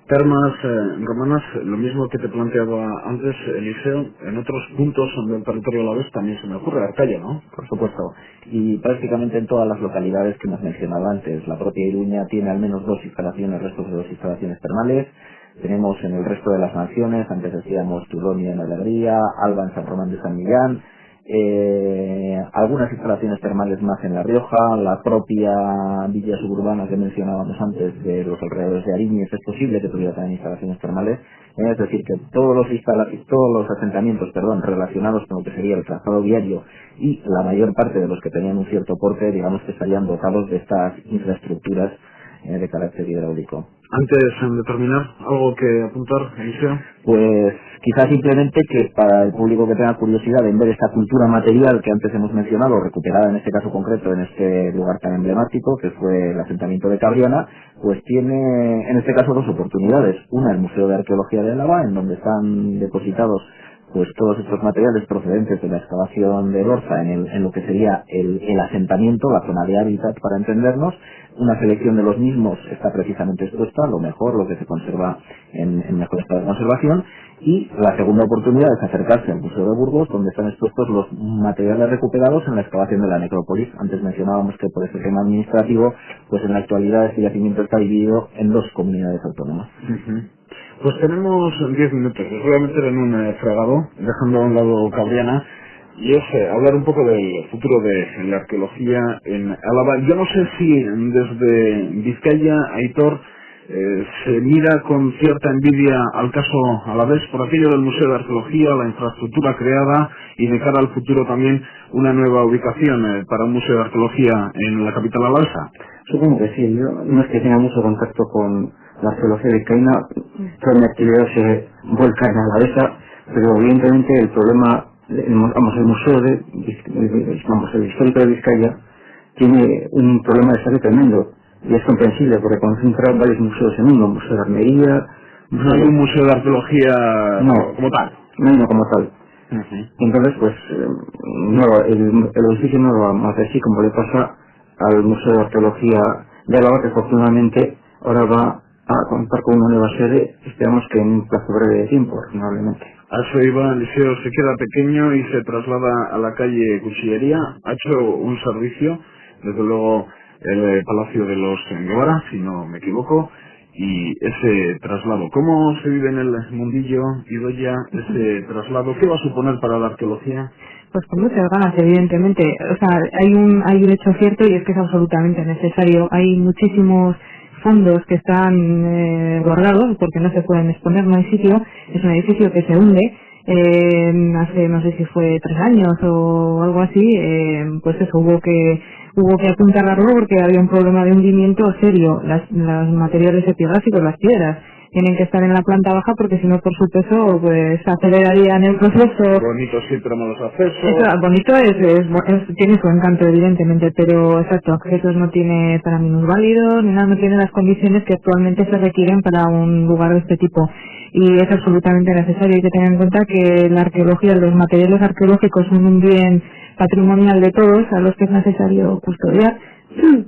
Termas romanas, lo mismo que te planteaba antes, Eliseo, en otros puntos del territorio alavés también se me ocurre Arcaya, ¿no? Por supuesto. Y prácticamente en todas las localidades que hemos mencionado antes. La propia Iruña tiene al menos dos instalaciones, restos de dos instalaciones termales. Tenemos en el resto de las naciones, antes decíamos Turonia en Alegría, Alba en San Román de San Millán, algunas instalaciones termales más en La Rioja, la propia villa suburbana que mencionábamos antes de los alrededores de Ariñez es posible que tuviera también instalaciones termales, es decir que todos los asentamientos relacionados con lo que sería el trazado viario y la mayor parte de los que tenían un cierto porte, digamos que estarían dotados de estas infraestructuras de carácter hidráulico. Antes de terminar, ¿algo que apuntar, Eliseo? Pues quizás simplemente que para el público que tenga curiosidad en ver esta cultura material que antes hemos mencionado, recuperada en este caso concreto en este lugar tan emblemático que fue el asentamiento de Cabriana, pues tiene en este caso dos oportunidades. Una, el Museo de Arqueología de Álava, en donde están depositados pues todos estos materiales procedentes de la excavación de Orza en lo que sería el asentamiento, la zona de hábitat para entendernos. Una selección de los mismos está precisamente expuesta, lo mejor, lo que se conserva en mejor estado de conservación. Y la segunda oportunidad es acercarse al Museo de Burgos, donde están expuestos los materiales recuperados en la excavación de la necrópolis. Antes mencionábamos que por ese tema administrativo, pues en la actualidad este yacimiento está dividido en dos comunidades autónomas. Pues tenemos 10 minutos. Les voy a meter en un fregado, dejando a un lado Cabriana, y es hablar un poco del futuro de la arqueología en Álava. Yo no sé si desde Vizcaya, Aitor, se mira con cierta envidia al caso alavés por aquello del Museo de Arqueología, la infraestructura creada y de cara al futuro también una nueva ubicación para un Museo de Arqueología en la capital alavesa. Supongo que sí. Yo no es que tenga mucho contacto con la arqueología vizcaína, toda mi actividad se vuelca en Alavesa, pero evidentemente el problema, el museo el histórico de Vizcaya tiene un problema de desarrollo tremendo y es comprensible porque concentra varios museos en uno, museo de armería. No hay un museo de arqueología como tal. No hay uno como tal. Entonces, pues, el edificio no lo va a hacer así como le pasa al Museo de Arqueología de Álava, que afortunadamente ahora va a contar con una nueva sede, esperamos que en un plazo breve de tiempo, razonablemente. A eso iba, Eliseo se queda pequeño y se traslada a la calle Cuchillería. Ha hecho un servicio, desde luego el Palacio de los Guevara, si no me equivoco, y ese traslado. ¿Cómo se vive en el mundillo, Idoia, ese traslado? ¿Qué va a suponer para la arqueología? Pues con muchas ganas, evidentemente. O sea, hay un hecho cierto y es que es absolutamente necesario. Hay muchísimos fondos que están guardados porque no se pueden exponer, no hay sitio. Es un edificio que se hunde hace no sé si fue 3 años o algo así, pues eso, hubo que apuntalarlo porque había un problema de hundimiento serio. Los materiales epigráficos, las piedras, tienen que estar en la planta baja porque si no por su peso pues acelerarían el proceso. Bonito sí, pero malos accesos. Eso, bonito tiene su encanto evidentemente, pero exacto, accesos no tiene para minusválidos ni nada, no tiene las condiciones que actualmente se requieren para un lugar de este tipo y es absolutamente necesario. Hay que tener en cuenta que la arqueología, los materiales arqueológicos son un bien patrimonial de todos a los que es necesario custodiar,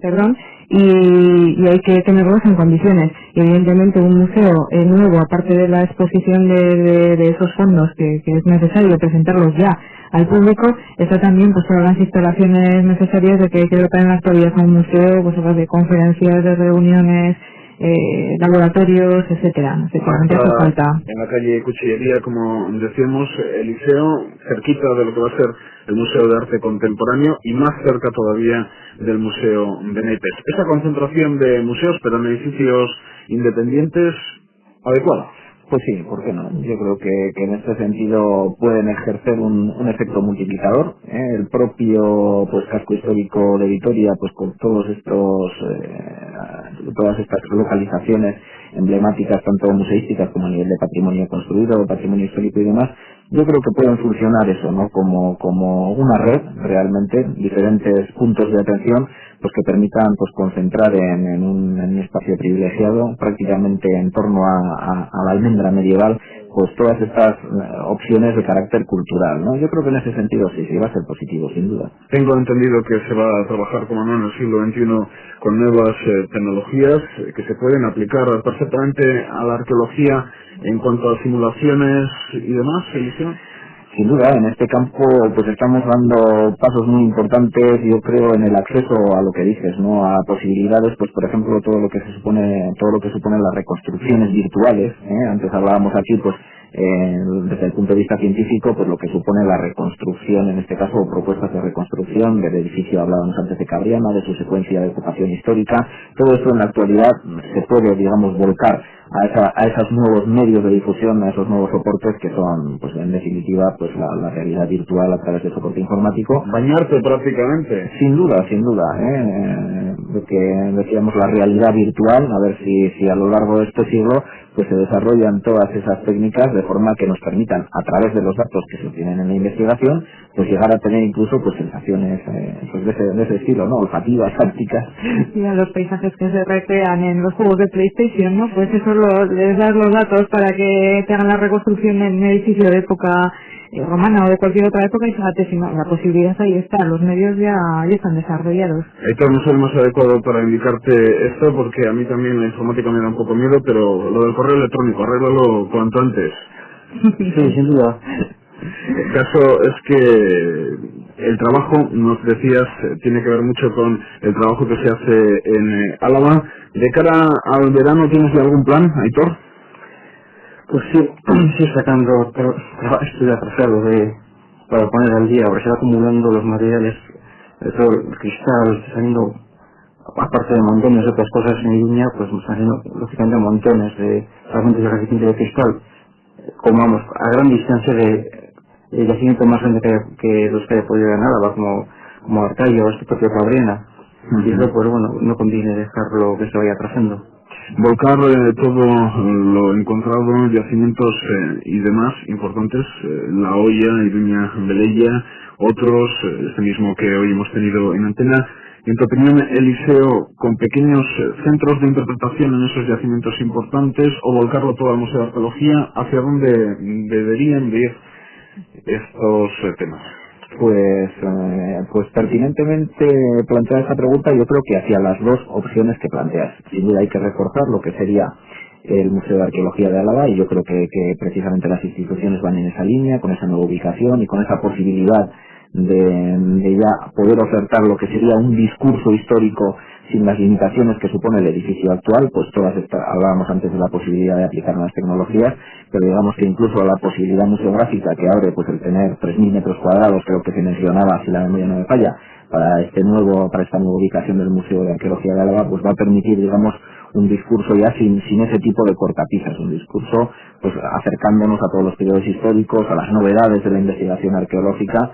perdón, y hay que tenerlos en condiciones. Y evidentemente un museo nuevo, aparte de la exposición de esos fondos que es necesario presentarlos ya al público, está también pues todas las instalaciones necesarias de que hay que dotar en la actualidad a un museo, pues hablas de conferencias, de reuniones, laboratorios, etcétera. Efectivamente hace falta. En la calle Cuchillería, como decíamos, Eliseo, cerquita de lo que va a ser el Museo de Arte Contemporáneo y más cerca todavía del Museo de Naipes. Esa concentración de museos, pero en edificios independientes, adecuada. Pues sí, ¿por qué no? Yo creo que en este sentido pueden ejercer un efecto multiplicador. El propio pues casco histórico de Vitoria, pues con todas estas localizaciones emblemáticas, tanto museísticas como a nivel de patrimonio construido, patrimonio histórico y demás, yo creo que pueden funcionar eso, ¿no? Como una red, realmente, diferentes puntos de atención, pues que permitan pues concentrar en un espacio privilegiado, prácticamente en torno a la almendra medieval, pues todas estas opciones de carácter cultural, ¿no? Yo creo que en ese sentido sí va a ser positivo, sin duda. Tengo entendido que se va a trabajar, como no, en el siglo XXI con nuevas tecnologías que se pueden aplicar perfectamente a la arqueología en cuanto a simulaciones y demás, Eliseo. Sin duda, en este campo pues estamos dando pasos muy importantes, yo creo, en el acceso a lo que dices, ¿no? A posibilidades, pues por ejemplo, todo lo que supone las reconstrucciones virtuales, ¿eh? Antes hablábamos aquí, pues desde el punto de vista científico, pues lo que supone la reconstrucción, en este caso, o propuestas de reconstrucción del edificio, hablábamos antes de Cabriana, de su secuencia de ocupación histórica. Todo esto en la actualidad se puede, digamos, volcar a esos nuevos medios de difusión, a esos nuevos soportes que son, pues en definitiva, pues la realidad virtual a través del soporte informático. Bañarte prácticamente. Sin duda, lo que decíamos, la realidad virtual, a ver si a lo largo de este siglo pues se desarrollan todas esas técnicas de forma que nos permitan, a través de los datos que se obtienen en la investigación, pues llegar a tener incluso pues sensaciones pues de ese estilo, ¿no? Olfativas, tácticas. Sí, a los paisajes que se recrean en los juegos de PlayStation, ¿no? Pues eso les das los datos para que te hagan la reconstrucción en un edificio de época romana o de cualquier otra época y fíjate, si no, la posibilidad ahí está, los medios ya están desarrollados. Héctor, no soy el más adecuado para indicarte esto porque a mí también la informática me da un poco miedo, pero lo del correo electrónico, arréglalo cuanto antes. Sí, sin duda. El caso es que el trabajo, nos decías, tiene que ver mucho con el trabajo que se hace en Álava. De cara al verano, ¿tienes ya algún plan, Aitor? Pues sí, sacando estudio atrasado para poner al día, porque se va acumulando los materiales, todo el cristal, saliendo, aparte de montones de otras cosas en línea, pues están saliendo lógicamente montones de fragmentos de recipiente de cristal, como vamos, a gran distancia de yacimiento más grande que los que haya podido ganar, como Arcayo o este propio Cabriana. Y eso, pues bueno, no conviene dejarlo que se vaya atrasando. Volcar todo lo encontrado, yacimientos y demás importantes, La Hoya, Iruña, Velella, otros, este mismo que hoy hemos tenido en antena. En tu opinión, Eliseo, con pequeños centros de interpretación en esos yacimientos importantes o volcarlo todo al Museo de Arqueología, ¿hacia dónde deberían de ir estos temas? Pues pertinentemente plantear esa pregunta, yo creo que hacia las dos opciones que planteas. Sin duda hay que reforzar lo que sería el Museo de Arqueología de Álava y yo creo que precisamente las instituciones van en esa línea, con esa nueva ubicación y con esa posibilidad de ya poder ofertar lo que sería un discurso histórico sin las limitaciones que supone el edificio actual, pues hablábamos antes de la posibilidad de aplicar nuevas tecnologías, pero digamos que incluso la posibilidad museográfica que abre pues el tener 3.000 metros cuadrados, creo que se mencionaba, si la memoria no me falla, para esta nueva ubicación del Museo de Arqueología de Álava, pues va a permitir, digamos, un discurso ya sin ese tipo de cortapisas, un discurso pues acercándonos a todos los periodos históricos, a las novedades de la investigación arqueológica.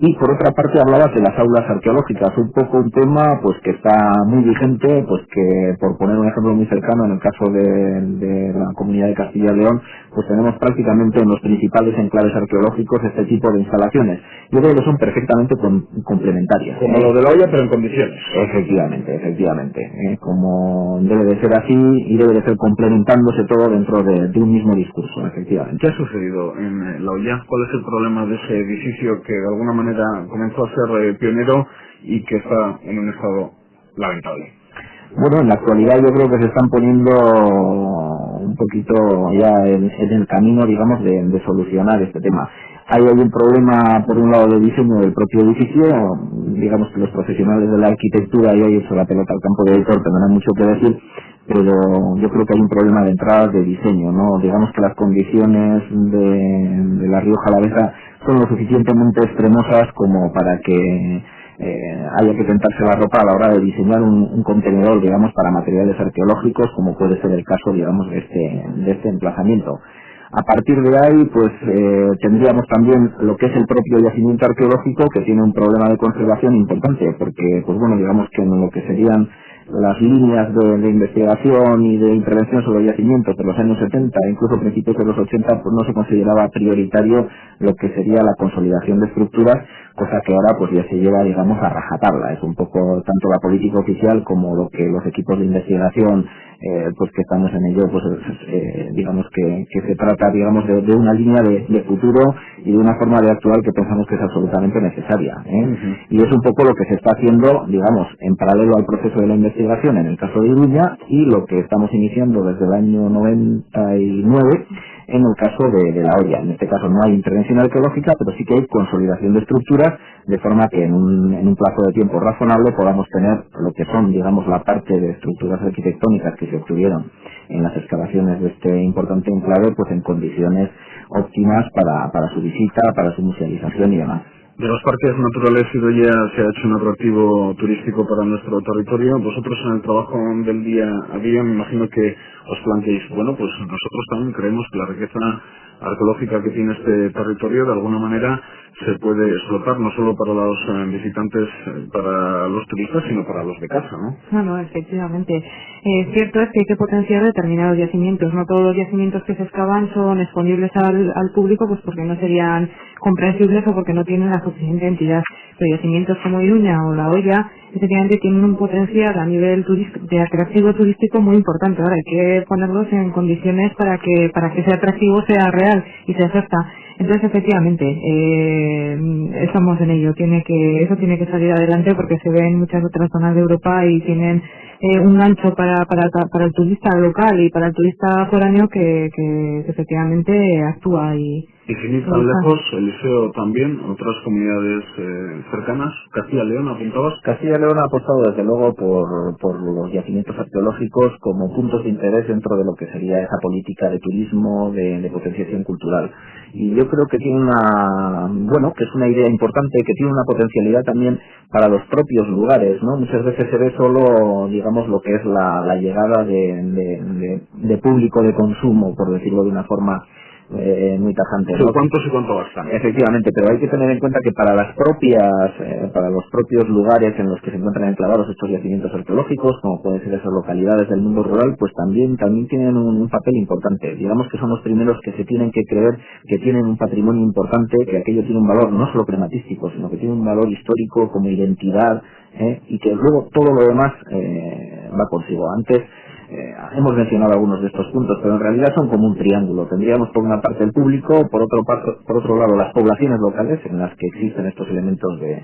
Y por otra parte hablabas de las aulas arqueológicas, un poco un tema pues que está muy vigente, pues que por poner un ejemplo muy cercano, en el caso de la comunidad de Castilla y León, pues tenemos prácticamente en los principales enclaves arqueológicos este tipo de instalaciones. Yo creo que son perfectamente complementarias. Como lo de la olla, pero en condiciones. Efectivamente. Como debe de ser así y debe de ser complementándose todo dentro de un mismo discurso, efectivamente. ¿Qué ha sucedido en la olla? ¿Cuál es el problema de ese edificio que de alguna manera comenzó a ser pionero y que está en un estado lamentable? Bueno, en la actualidad yo creo que se están poniendo un poquito ya en el camino, digamos, de solucionar este tema. Hay un problema, por un lado, de diseño del propio edificio. Digamos que los profesionales de la arquitectura, y hoy he hecho la pelota al campo de editor, tendrán mucho que decir, pero yo creo que hay un problema de entrada de diseño, ¿no? Digamos que las condiciones de la Rioja Alavesa son lo suficientemente extremosas como para que haya que tentarse la ropa a la hora de diseñar un contenedor, digamos, para materiales arqueológicos, como puede ser el caso, digamos, de este emplazamiento. A partir de ahí, pues tendríamos también lo que es el propio yacimiento arqueológico, que tiene un problema de conservación importante, porque, pues bueno, digamos que en lo que serían las líneas de investigación y de intervención sobre yacimientos de los años 70 e incluso principios de los 80, pues no se consideraba prioritario lo que sería la consolidación de estructuras, cosa que ahora pues ya se lleva, digamos, a rajatabla. Es un poco tanto la política oficial como lo que los equipos de investigación pues que estamos en ello, pues digamos que se trata, digamos, de una línea de futuro y de una forma de actuar que pensamos que es absolutamente necesaria, Y es un poco lo que se está haciendo, digamos, en paralelo al proceso de la investigación en el caso de Iruña y lo que estamos iniciando desde el año 99 en el caso de La Hoya. En este caso no hay intervención arqueológica, pero sí que hay consolidación de estructuras, de forma que en un plazo de tiempo razonable podamos tener lo que son, digamos, la parte de estructuras arquitectónicas que se obtuvieron en las excavaciones de este importante enclave, pues en condiciones óptimas para su visita, para su musealización y demás. De los parques naturales, Idoia se ha hecho un atractivo turístico para nuestro territorio. Vosotros en el trabajo del día a día me imagino que os planteéis, bueno, pues nosotros también creemos que la riqueza arqueológica que tiene este territorio de alguna manera se puede explotar no solo para los visitantes, para los turistas, sino para los de casa, ¿no? No, efectivamente. Cierto es que hay que potenciar determinados yacimientos. No todos los yacimientos que se excavan son exponibles al público, pues porque no serían comprensibles o porque no tienen la suficiente entidad. Pero yacimientos como Iruña o La Hoya, efectivamente tienen un potencial a nivel de atractivo turístico muy importante. Ahora hay que ponerlos en condiciones para que ese atractivo sea real y se ejerza. Entonces, efectivamente, estamos en ello. Eso tiene que salir adelante porque se ve en muchas otras zonas de Europa y tienen un gancho para el turista local y para el turista foráneo que efectivamente actúa y sin ir tan lejos, Eliseo también, otras comunidades cercanas, Castilla y León, ¿apuntabas? Castilla y León ha apostado desde luego por los yacimientos arqueológicos como puntos de interés dentro de lo que sería esa política de turismo, de potenciación cultural. Y yo creo que tiene que es una idea importante, que tiene una potencialidad también para los propios lugares, ¿no? Muchas veces se ve solo, digamos, lo que es la llegada de público de consumo, por decirlo de una forma muy tajante, ¿no? ¿Cuántos y cuánto gastan? Efectivamente, pero hay que tener en cuenta que para los propios lugares en los que se encuentran enclavados estos yacimientos arqueológicos, como pueden ser esas localidades del mundo rural, pues también tienen un papel importante. Digamos que son los primeros que se tienen que creer que tienen un patrimonio importante, que aquello tiene un valor no solo crematístico, sino que tiene un valor histórico como identidad, y que luego todo lo demás va consigo. Antes hemos mencionado algunos de estos puntos, pero en realidad son como un triángulo. Tendríamos por una parte el público, por otro lado las poblaciones locales en las que existen estos elementos de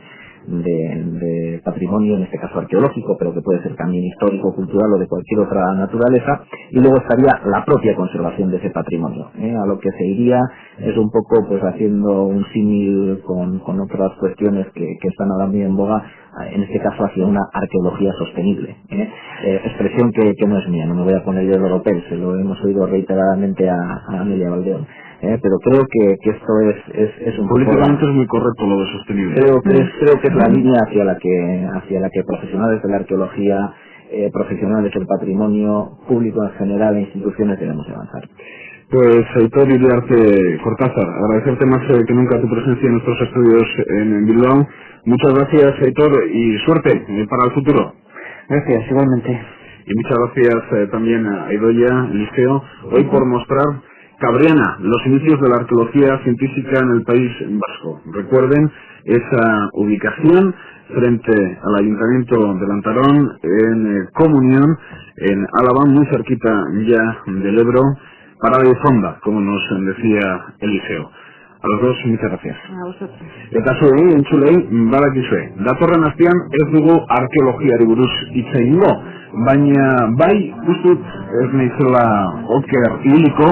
patrimonio, en este caso arqueológico, pero que puede ser también histórico, cultural o de cualquier otra naturaleza, y luego estaría la propia conservación de ese patrimonio. A lo que se iría es un poco pues haciendo un símil con otras cuestiones que están ahora muy en boga, en este caso hacia una arqueología sostenible. Expresión que no es mía, no me voy a poner yo el europeo, se lo hemos oído reiteradamente a Amelia Valdeón. Pero creo que esto es un políticamente es muy correcto lo de sostenible. Creo que es la línea hacia la que profesionales de la arqueología profesionales del patrimonio público en general e instituciones debemos avanzar. Pues Aitor Iriarte Cortázar, agradecerte más que nunca tu presencia en nuestros estudios en Bilbao. Muchas gracias, Aitor, y suerte para el futuro. Gracias, igualmente. Y muchas gracias también a Idoia Eliseo, hoy por mostrar Cabriana, los inicios de la arqueología científica en el País Vasco. Recuerden esa ubicación frente al Ayuntamiento de Lantarón, en Comunión, en Álava, muy cerquita ya del Ebro, parada de fonda, como nos decía Eliseo. A los dos, muchas gracias. A vosotros. Eta zuei, entzulei, badakizue. Datorren astean ez dugu arkeologiari buruz hitz egingo, baina bai, ustut ez naizela oker ibiliko,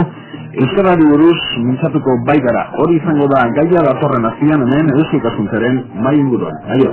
euskarari buruz mintzatuko bai gara. Hori izango da gaia datorren astean hemen Eusko Ikaskuntzaren mahai inguruan. Aio.